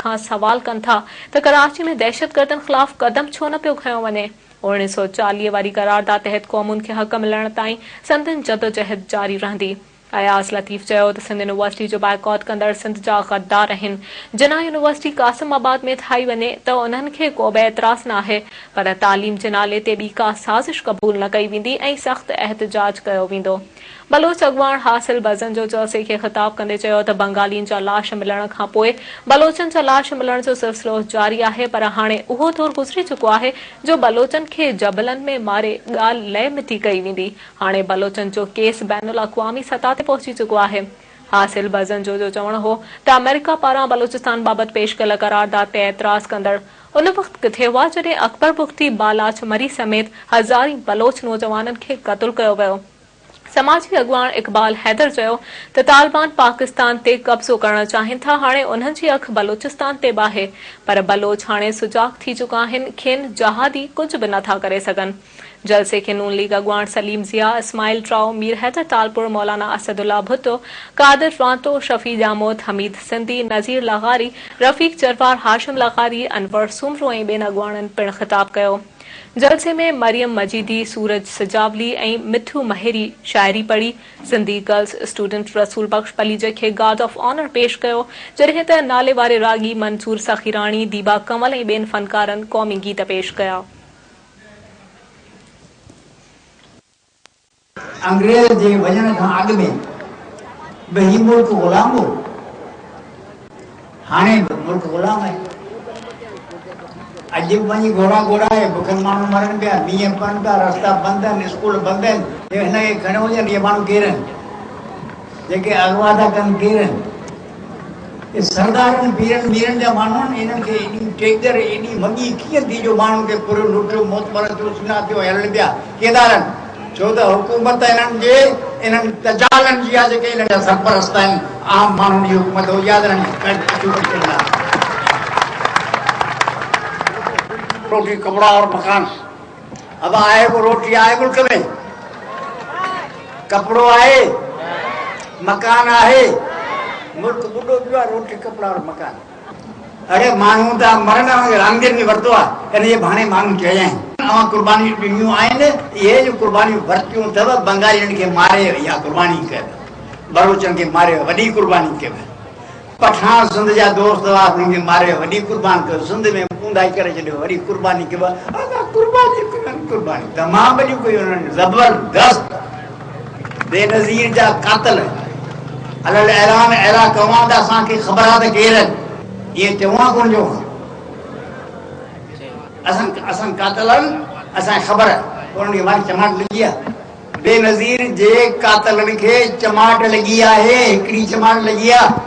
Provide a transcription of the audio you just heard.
खां सवाल कनि था त कराची में दहशतगर्दनि ख़िलाफ़ क़दम छो न पियो खयो वञे। 1940 वारी करारदाद तहत क़ौमुनि खे हक़ मिलण ताईं संदनि जदोजहद जारी रहंदी। अयाज़ लतीफ़ चयो त सिंध यूनिवर्सिटी जो बाइकॉट कंदड़ सिंध जा गद्दार आहिनि। जिना यूनिवर्सिटी कासिमाबाद में ठाही वञे त उन्हनि खे को बि एतिराज़ न आहे, पर तालीम जे नाले ते ॿी का साज़िश क़बूल न कई वेंदी ऐं सख़्त एहतजाज कयो वेंदो। बलोच अॻवान हासिल बज़न जो चौसे खे ख़िताब कंदे चयो त बंगालियुनि जा लाश मिलण खां पोइ बलोचनि जा लाश मिलण जो सिलसिलो जारी आहे, पर हाणे उहो दौर गुज़री चुको आहे जो बलोचनि खे जबलनि में मारे ॻाल्हि लय मिठी कई वेंदी। हाणे बलोचनि जो केस बैनुल अक़वामी सतह ते पहुची चुको आहे। हासिल बज़न जो चवणु हो त अमेरिका पारां बलोचिस्तान बाबति पेश कयल करारदाद ते एतिराज़ कंदड़ उन वक़्तु किथे हुआ जॾहिं अकबर पुख्ती बालाच मरी समेत हज़ारी बलोच नौजवाननि खे क़त्ल कयो वियो। समाजी अॻवान इक़बाल हैदर चयो त तालिबान पाकिस्तान ते कब्ज़ो करणु चाहिनि था। हाणे उन्हनि जी अखि बलोचिस्तान ते बि आहे, पर बलोच हाणे सुजाग थी चुका आहिनि। खेनि जहादी कुझु बि नथा करे सघनि। जलसे के नून लीग अॻवान सलीम ज़िया, इस्माइल ट्राओ, मीर हैदर तालपुर, मौलाना असदुल्ला भुट्टो, कादिर वांतो, शफ़ी जामोद, हमीद सिंधी, नज़ीर लगारी, रफ़ीक जरवार, हाशिम लगारी, अनवर सुमरो ऐं ॿियनि अॻवाननि पिणु ख़िताब कयो। जलसे में मरियम मजीदी, सूरज सजावली ऐं मिठू महेरी शायरी पढ़ी। सिंधी गर्ल्स स्टूडेंट रसूल बख्श पलीजे खे गार्ड ऑफ ऑनर पेश कयो, जॾहिं त नाले वारे रागी मंसूर सखीराणी, दीबा कंवल ऐं ॿियनि फनकारनि क़ौमी गीत पेश कया। अंग्रेज जे वजन खां अॻु में बही मुल्क ग़ुलाम हो, हाणे मुल्क ग़ुलाम आहे। अॼु वञी घोड़ा घोड़ा आहे, बुखनि माण्हू मरनि पिया, मींहं पवनि पिया, रस्ता बंदि आहिनि, स्कूल बंदि आहिनि। हिन खे खणो वञनि, इहे माण्हू केरु आहिनि जेके अॻवा था कनि, केरु आहिनि? इहे सरदारनि पीरनि मीरनि जा माण्हू आहिनि। इन्हनि खे एॾी टेगर एॾी मॻी कीअं थी जो माण्हुनि खे पुरो लुटियो मोतबर थियो सुना थियो हलनि पिया केदारनि? छो त हुकूमत इन्हनि तजालनि जी आहे जेके इन्हनि जा सरपरस्त आहिनि। आम माण्हुनि जी हुकूमत हो, यादि रखनि। रोटी कपड़ा और मकान, अब आए वो रोटी आए मुल्क में, कपड़ो आए, मकान आए, मुल्क बुढ़ो पियो आहे, रोटी कपड़ा और मकान। अरे माण्हू त मरण रांदियुनि में वरितो आहे, इन जे बहाने माण्हू चया आहिनि अवां कुर्बानियूं ॾिनियूं आहिनि। इहे जो कुर्बानियूं वरितियूं अथव, बंगालियुनि खे मारे इहा कुर्बानी कयव, बलोचनि खे मारे वॾी कुर्बानी कयव, पठान सिंध जा दोस्त हुआ उन्हनि खे मारे वॾी कुर्बानी कयो, सिंध में पूंदाई करे छॾियो, वॾी कुर्बानी कयव। कुर्बानी तमामु वॾियूं कयूं उन्हनि, ज़बरदस्त बेनज़ीर जा कातल अलॻि ऐलान अहिड़ा कवां त असांखे ख़बर आहे त केरु आहिनि। इहे चवां कोन जो असां कातल आहिनि, असांखे ख़बर आहे, उन्हनि खे मारी चमाट लॻी आहे। बेनज़ीर जे कातलनि खे चमाट लॻी आहे, हिकिड़ी चमाट लॻी आहे।